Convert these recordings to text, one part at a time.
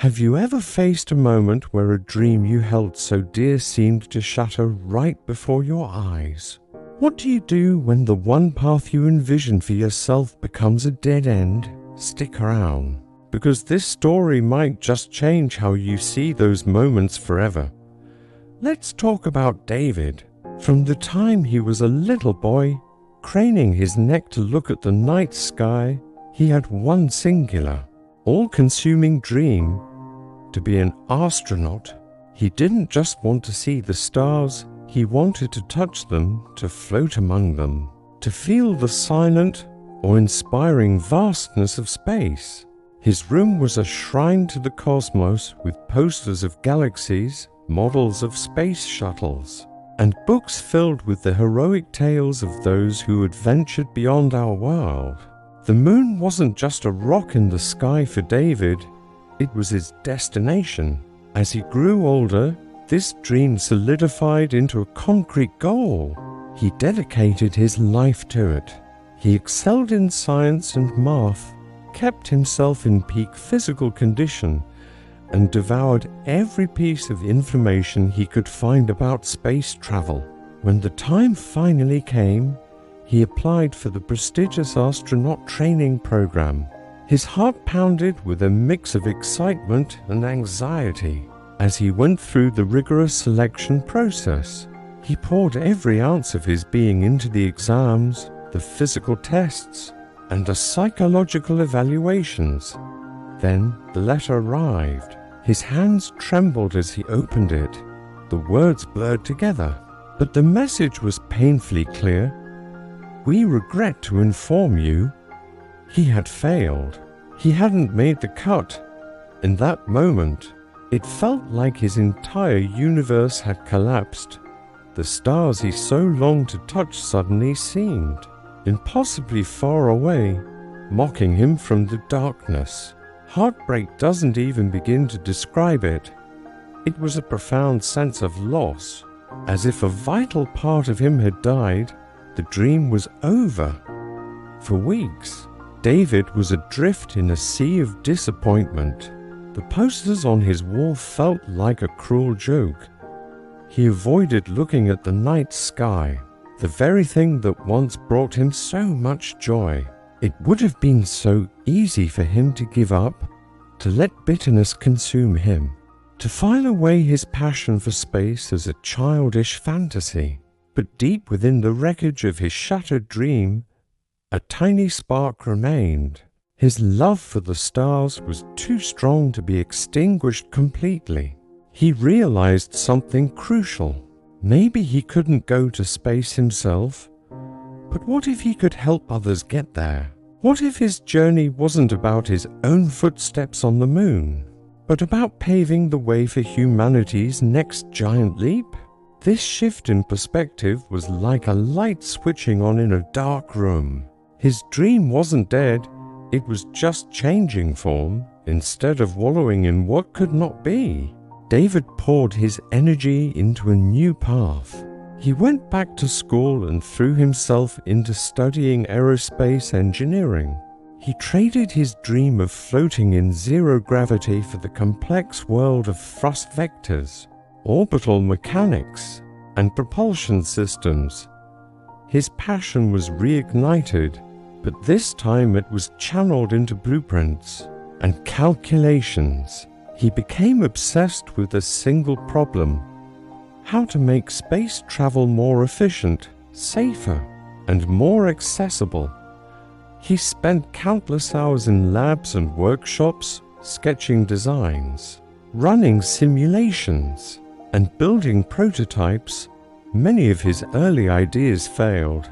Have you ever faced a moment where a dream you held so dear seemed to shatter right before your eyes? What do you do when the one path you envisioned for yourself becomes a dead end? Stick around, because this story might just change how you see those moments forever. Let's talk about David. From the time he was a little boy, craning his neck to look at the night sky, he had one singular, all-consuming dream: to be an astronaut. He didn't just want to see the stars, he wanted to touch them, to float among them, to feel the silent or inspiring vastness of space. His room was a shrine to the cosmos, with posters of galaxies, models of space shuttles, and books filled with the heroic tales of those who had ventured beyond our world. The moon wasn't just a rock in the sky for David, it was his destination. As he grew older, this dream solidified into a concrete goal. He dedicated his life to it. He excelled in science and math, kept himself in peak physical condition, and devoured every piece of information he could find about space travel. When the time finally came, he applied for the prestigious astronaut training program. His heart pounded with a mix of excitement and anxiety. As he went through the rigorous selection process, he poured every ounce of his being into the exams, the physical tests, and the psychological evaluations. Then the letter arrived. His hands trembled as he opened it. The words blurred together, but the message was painfully clear. "We regret to inform you." He had failed. He hadn't made the cut. In that moment, it felt like his entire universe had collapsed. The stars he so longed to touch suddenly seemed impossibly far away, mocking him from the darkness. Heartbreak doesn't even begin to describe it. It was a profound sense of loss, as if a vital part of him had died. The dream was over. For weeks, David was adrift in a sea of disappointment. The posters on his wall felt like a cruel joke. He avoided looking at the night sky, the very thing that once brought him so much joy. It would have been so easy for him to give up, to let bitterness consume him, to file away his passion for space as a childish fantasy. But deep within the wreckage of his shattered dream, a tiny spark remained. His love for the stars was too strong to be extinguished completely. He realized something crucial. Maybe he couldn't go to space himself, but what if he could help others get there? What if his journey wasn't about his own footsteps on the moon, but about paving the way for humanity's next giant leap? This shift in perspective was like a light switching on in a dark room. His dream wasn't dead, it was just changing form. Instead of wallowing in what could not be, David poured his energy into a new path. He went back to school and threw himself into studying aerospace engineering. He traded his dream of floating in zero gravity for the complex world of thrust vectors, orbital mechanics, and propulsion systems. His passion was reignited, but this time it was channeled into blueprints and calculations. He became obsessed with a single problem: how to make space travel more efficient, safer, and more accessible. He spent countless hours in labs and workshops, sketching designs, running simulations, and building prototypes. Many of his early ideas failed,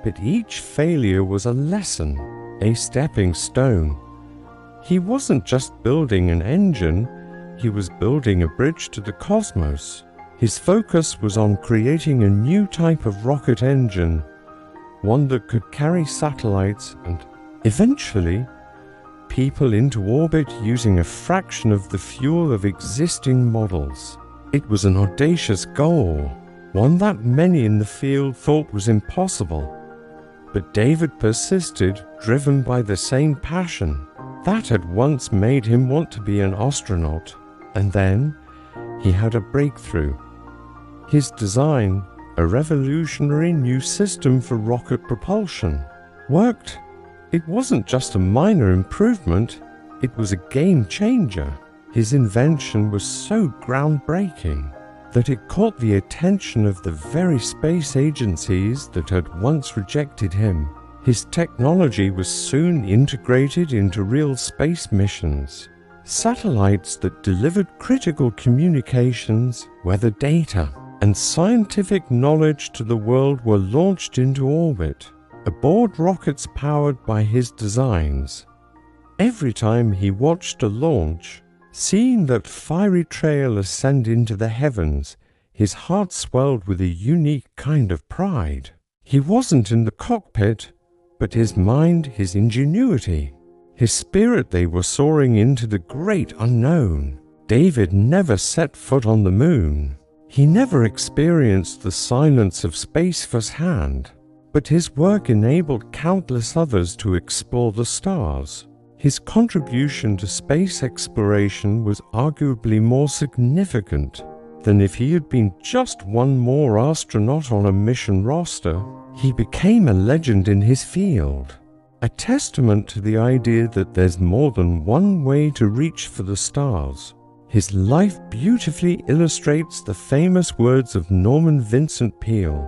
but each failure was a lesson, a stepping stone. He wasn't just building an engine, he was building a bridge to the cosmos. His focus was on creating a new type of rocket engine, one that could carry satellites and, eventually, people into orbit using a fraction of the fuel of existing models. It was an audacious goal, one that many in the field thought was impossible. But David persisted, driven by the same passion. That had once made him want to be an astronaut, and then he had a breakthrough. His design, a revolutionary new system for rocket propulsion, worked. It wasn't just a minor improvement, it was a game changer. His invention was so groundbreaking that it caught the attention of the very space agencies that had once rejected him. His technology was soon integrated into real space missions. Satellites that delivered critical communications, weather data, and scientific knowledge to the world were launched into orbit, aboard rockets powered by his designs. Every time he watched a launch, seeing that fiery trail ascend into the heavens, his heart swelled with a unique kind of pride. He wasn't in the cockpit, but his mind, his ingenuity, his spirit, they were soaring into the great unknown. David never set foot on the moon. He never experienced the silence of space firsthand, but his work enabled countless others to explore the stars. His contribution to space exploration was arguably more significant than if he had been just one more astronaut on a mission roster. He became a legend in his field, a testament to the idea that there's more than one way to reach for the stars. His life beautifully illustrates the famous words of Norman Vincent Peale: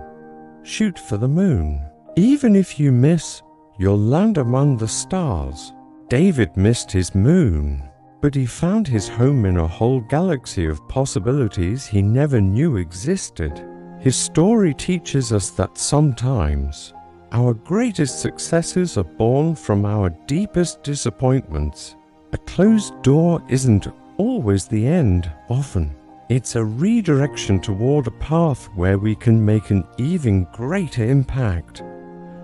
"Shoot for the moon. Even if you miss, you'll land among the stars." David missed his moon, but he found his home in a whole galaxy of possibilities he never knew existed. His story teaches us that sometimes our greatest successes are born from our deepest disappointments. A closed door isn't always the end, often. It's a redirection toward a path where we can make an even greater impact.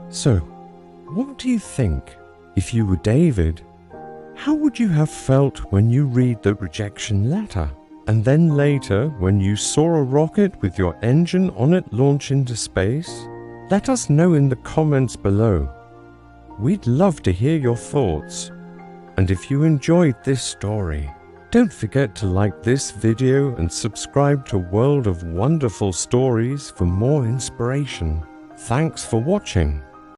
So, what do you think? If you were David, how would you have felt when you read the rejection letter? And then later, when you saw a rocket with your engine on it launch into space? Let us know in the comments below. We'd love to hear your thoughts. And if you enjoyed this story, don't forget to like this video and subscribe to World of Wonderful Stories for more inspiration. Thanks for watching.